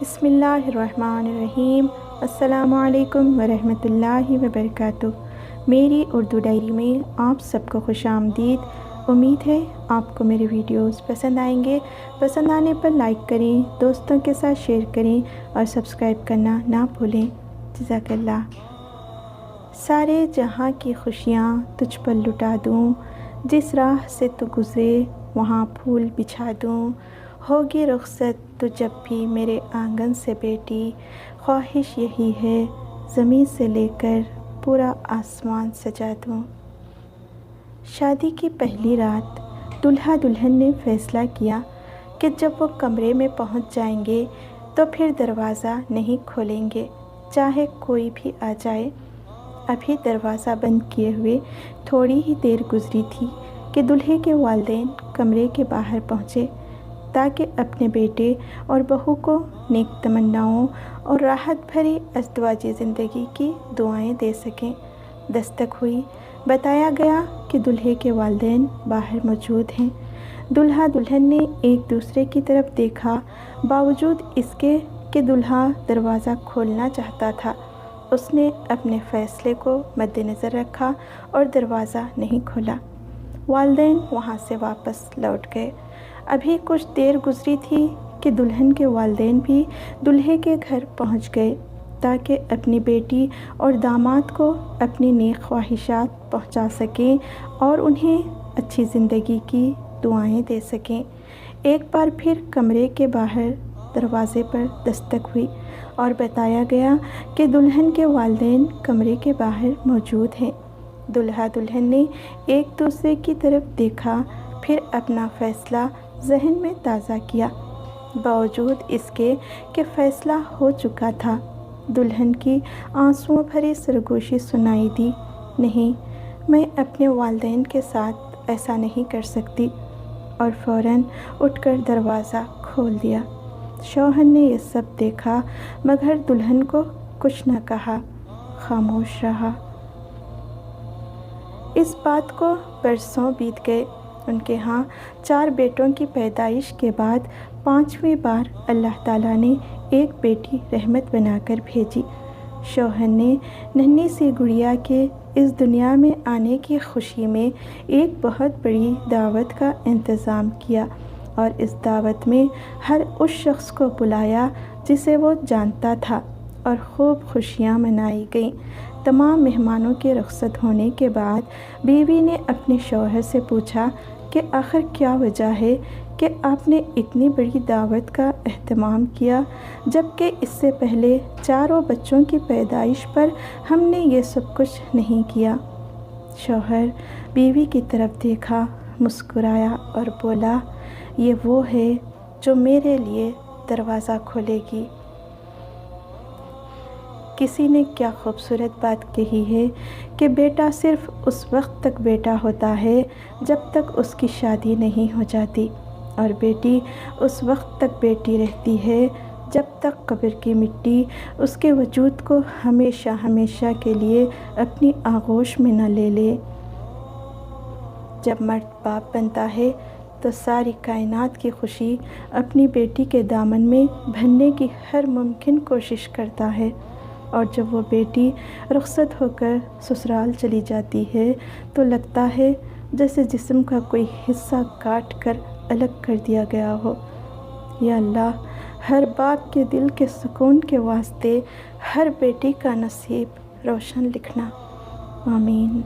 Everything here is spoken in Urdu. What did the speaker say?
بسم اللہ الرحمن الرحیم۔ السلام علیکم ورحمۃ اللہ وبرکاتہ۔ میری اردو ڈائری میں آپ سب کو خوش آمدید۔ امید ہے آپ کو میرے ویڈیوز پسند آئیں گے۔ پسند آنے پر لائک کریں، دوستوں کے ساتھ شیئر کریں اور سبسکرائب کرنا نہ بھولیں۔ جزاک اللہ۔ سارے جہاں کی خوشیاں تجھ پر لٹا دوں، جس راہ سے تو گزرے وہاں پھول بچھا دوں۔ ہوگی رخصت تو جب بھی میرے آنگن سے بیٹی، خواہش یہی ہے زمین سے لے کر پورا آسمان سجا دوں۔ شادی کی پہلی رات دلہا دلہن نے فیصلہ کیا کہ جب وہ کمرے میں پہنچ جائیں گے تو پھر دروازہ نہیں کھولیں گے، چاہے کوئی بھی آ جائے۔ ابھی دروازہ بند کیے ہوئے تھوڑی ہی دیر گزری تھی کہ دلہے کے والدین کمرے کے باہر پہنچے تاکہ اپنے بیٹے اور بہو کو نیک تمناؤں اور راحت بھری ازدواجی زندگی کی دعائیں دے سکیں۔ دستک ہوئی، بتایا گیا کہ دلہے کے والدین باہر موجود ہیں۔ دلہا دلہن نے ایک دوسرے کی طرف دیکھا، باوجود اس کے کہ دلہا دروازہ کھولنا چاہتا تھا، اس نے اپنے فیصلے کو مد نظر رکھا اور دروازہ نہیں کھولا۔ والدین وہاں سے واپس لوٹ گئے۔ ابھی کچھ دیر گزری تھی کہ دلہن کے والدین بھی دلہے کے گھر پہنچ گئے تاکہ اپنی بیٹی اور داماد کو اپنی نیک خواہشات پہنچا سکیں اور انہیں اچھی زندگی کی دعائیں دے سکیں۔ ایک بار پھر کمرے کے باہر دروازے پر دستک ہوئی اور بتایا گیا کہ دلہن کے والدین کمرے کے باہر موجود ہیں۔ دلہا دلہن نے ایک دوسرے کی طرف دیکھا، پھر اپنا فیصلہ ذہن میں تازہ کیا۔ باوجود اس کے کہ فیصلہ ہو چکا تھا، دلہن کی آنسوؤں بھری سرگوشی سنائی دی۔ نہیں، میں اپنے والدین کے ساتھ ایسا نہیں کر سکتی، اور فوراً اٹھ کر دروازہ کھول دیا۔ شوہر نے یہ سب دیکھا مگر دلہن کو کچھ نہ کہا، خاموش رہا۔ اس بات کو برسوں بیت گئے۔ ان کے ہاں 4 بیٹوں کی پیدائش کے بعد 5ویں بار اللہ تعالیٰ نے ایک بیٹی رحمت بنا کر بھیجی۔ شوہر نے ننھی سی گڑیا کے اس دنیا میں آنے کی خوشی میں ایک بہت بڑی دعوت کا انتظام کیا اور اس دعوت میں ہر اس شخص کو بلایا جسے وہ جانتا تھا، اور خوب خوشیاں منائی گئیں۔ تمام مہمانوں کے رخصت ہونے کے بعد بیوی نے اپنے شوہر سے پوچھا کہ آخر کیا وجہ ہے کہ آپ نے اتنی بڑی دعوت کا اہتمام کیا، جبکہ اس سے پہلے 4 بچوں کی پیدائش پر ہم نے یہ سب کچھ نہیں کیا۔ شوہر بیوی کی طرف دیکھا، مسکرایا اور بولا، یہ وہ ہے جو میرے لیے دروازہ کھولے گی۔ کسی نے کیا خوبصورت بات کہی ہے کہ بیٹا صرف اس وقت تک بیٹا ہوتا ہے جب تک اس کی شادی نہیں ہو جاتی، اور بیٹی اس وقت تک بیٹی رہتی ہے جب تک قبر کی مٹی اس کے وجود کو ہمیشہ ہمیشہ کے لیے اپنی آغوش میں نہ لے لے۔ جب مرد باپ بنتا ہے تو ساری کائنات کی خوشی اپنی بیٹی کے دامن میں بھرنے کی ہر ممکن کوشش کرتا ہے، اور جب وہ بیٹی رخصت ہو کر سسرال چلی جاتی ہے تو لگتا ہے جیسے جسم کا کوئی حصہ کاٹ کر الگ کر دیا گیا ہو۔ یا اللہ، ہر باپ کے دل کے سکون کے واسطے ہر بیٹی کا نصیب روشن لکھنا۔ آمین۔